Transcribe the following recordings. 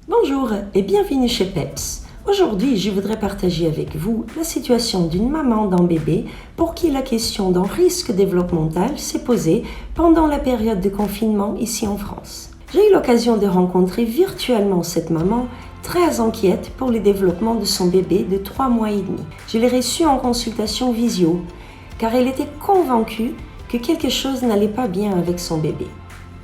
Bonjour et bienvenue chez PEPS. Aujourd'hui, je voudrais partager avec vous la situation d'une maman d'un bébé pour qui la question d'un risque développemental s'est posée pendant la période de confinement ici en France. J'ai eu l'occasion de rencontrer virtuellement cette maman très inquiète pour le développement de son bébé de 3 mois et demi. Je l'ai reçue en consultation visio car elle était convaincue que quelque chose n'allait pas bien avec son bébé.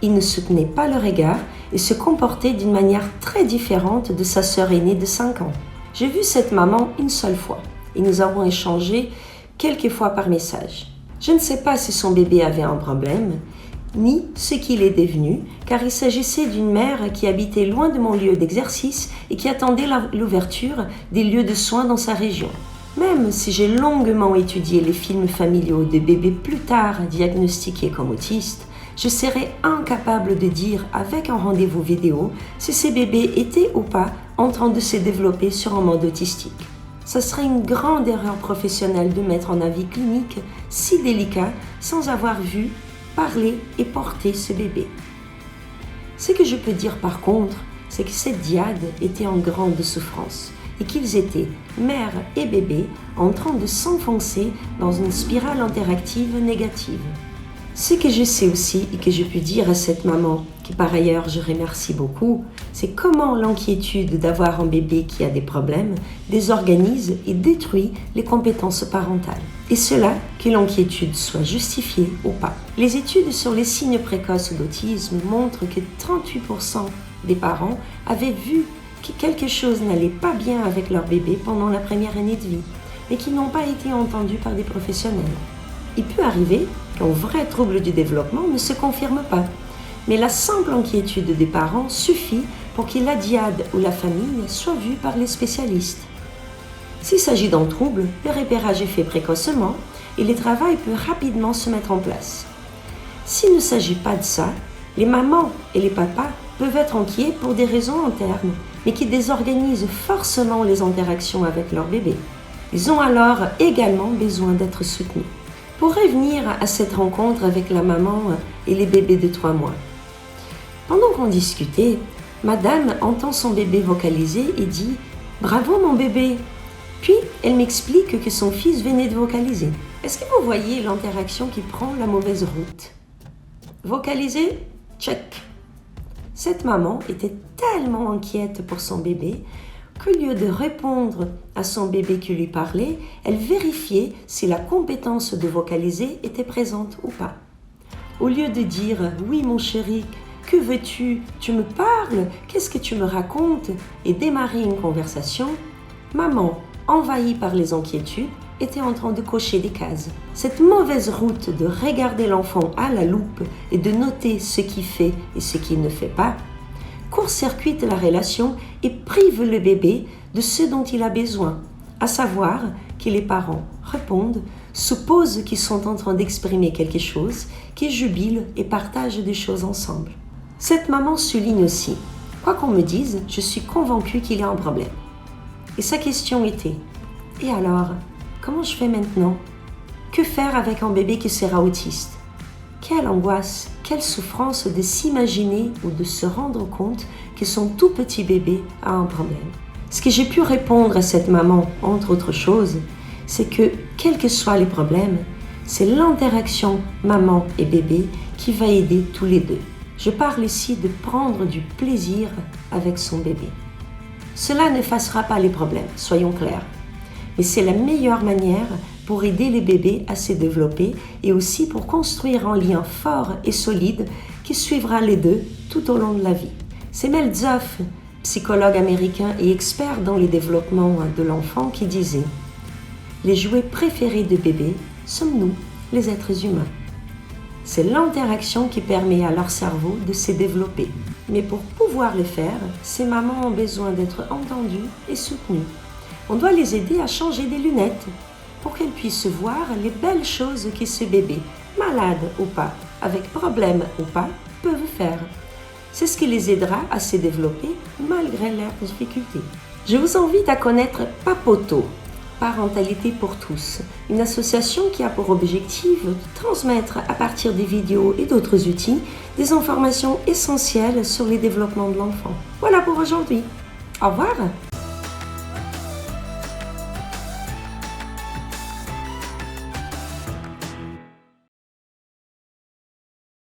Il ne soutenait pas le regard et se comportait d'une manière très différente de sa sœur aînée de 5 ans. J'ai vu cette maman une seule fois et nous avons échangé quelques fois par message. Je ne sais pas si son bébé avait un problème, ni ce qu'il est devenu, car il s'agissait d'une mère qui habitait loin de mon lieu d'exercice et qui attendait l'ouverture des lieux de soins dans sa région. Même si j'ai longuement étudié les films familiaux de bébés plus tard diagnostiqués comme autistes, je serais incapable de dire avec un rendez-vous vidéo si ces bébés étaient ou pas en train de se développer sur un mode autistique. Ce serait une grande erreur professionnelle de mettre un avis clinique si délicat sans avoir vu, parlé et porté ce bébé. Ce que je peux dire par contre, c'est que cette diade était en grande souffrance et qu'ils étaient, mère et bébé, en train de s'enfoncer dans une spirale interactive négative. Ce que je sais aussi et que je peux dire à cette maman, qui par ailleurs je remercie beaucoup, c'est comment l'inquiétude d'avoir un bébé qui a des problèmes désorganise et détruit les compétences parentales. Et cela, que l'inquiétude soit justifiée ou pas. Les études sur les signes précoces d'autisme montrent que 38% des parents avaient vu que quelque chose n'allait pas bien avec leur bébé pendant la première année de vie, mais qui n'ont pas été entendus par des professionnels. Il peut arriver qu'un vrai trouble du développement ne se confirme pas, mais la simple inquiétude des parents suffit pour que la diade ou la famille soit vue par les spécialistes. S'il s'agit d'un trouble, le repérage est fait précocement et le travail peut rapidement se mettre en place. S'il ne s'agit pas de ça, les mamans et les papas peuvent être inquiets pour des raisons internes, mais qui désorganisent forcément les interactions avec leur bébé. Ils ont alors également besoin d'être soutenus. Pour revenir à cette rencontre avec la maman et les bébés de 3 mois. Pendant qu'on discutait, madame entend son bébé vocaliser et dit « Bravo mon bébé !» Puis elle m'explique que son fils venait de vocaliser. Est-ce que vous voyez l'interaction qui prend la mauvaise route? Vocaliser? Check. Cette maman était tellement inquiète pour son bébé qu'au lieu de répondre à son bébé qui lui parlait, elle vérifiait si la compétence de vocaliser était présente ou pas. Au lieu de dire « Oui mon chéri, que veux-tu? Tu me parles? Qu'est-ce que tu me racontes ?» et démarrer une conversation, maman, envahie par les inquiétudes, était en train de cocher des cases. Cette mauvaise route de regarder l'enfant à la loupe et de noter ce qu'il fait et ce qu'il ne fait pas, court-circuite la relation et prive le bébé de ce dont il a besoin, à savoir que les parents répondent, supposent qu'ils sont en train d'exprimer quelque chose, qu'ils jubilent et partagent des choses ensemble. Cette maman souligne aussi, quoi qu'on me dise, je suis convaincue qu'il y a un problème. Et sa question était, et alors, comment je fais maintenant? Que faire avec un bébé qui sera autiste? Quelle angoisse, quelle souffrance de s'imaginer ou de se rendre compte que son tout petit bébé a un problème. Ce que j'ai pu répondre à cette maman, entre autres choses, c'est que, quels que soient les problèmes, c'est l'interaction maman et bébé qui va aider tous les deux. Je parle ici de prendre du plaisir avec son bébé. Cela n'effacera pas les problèmes, soyons clairs. Mais c'est la meilleure manière pour aider les bébés à se développer et aussi pour construire un lien fort et solide qui suivra les deux tout au long de la vie. C'est Mel Zoff, psychologue américain et expert dans le développement de l'enfant, qui disait « Les jouets préférés de bébés sommes nous, les êtres humains. C'est l'interaction qui permet à leur cerveau de se développer. Mais pour pouvoir le faire, ces mamans ont besoin d'être entendues et soutenues. On doit les aider à changer des lunettes pour qu'elles puissent voir les belles choses que ce bébé, malade ou pas, avec problème ou pas, peuvent faire. C'est ce qui les aidera à se développer malgré leurs difficultés. Je vous invite à connaître Papoto. Parentalité pour tous, une association qui a pour objectif de transmettre à partir des vidéos et d'autres outils des informations essentielles sur le développement de l'enfant. Voilà pour aujourd'hui. Au revoir!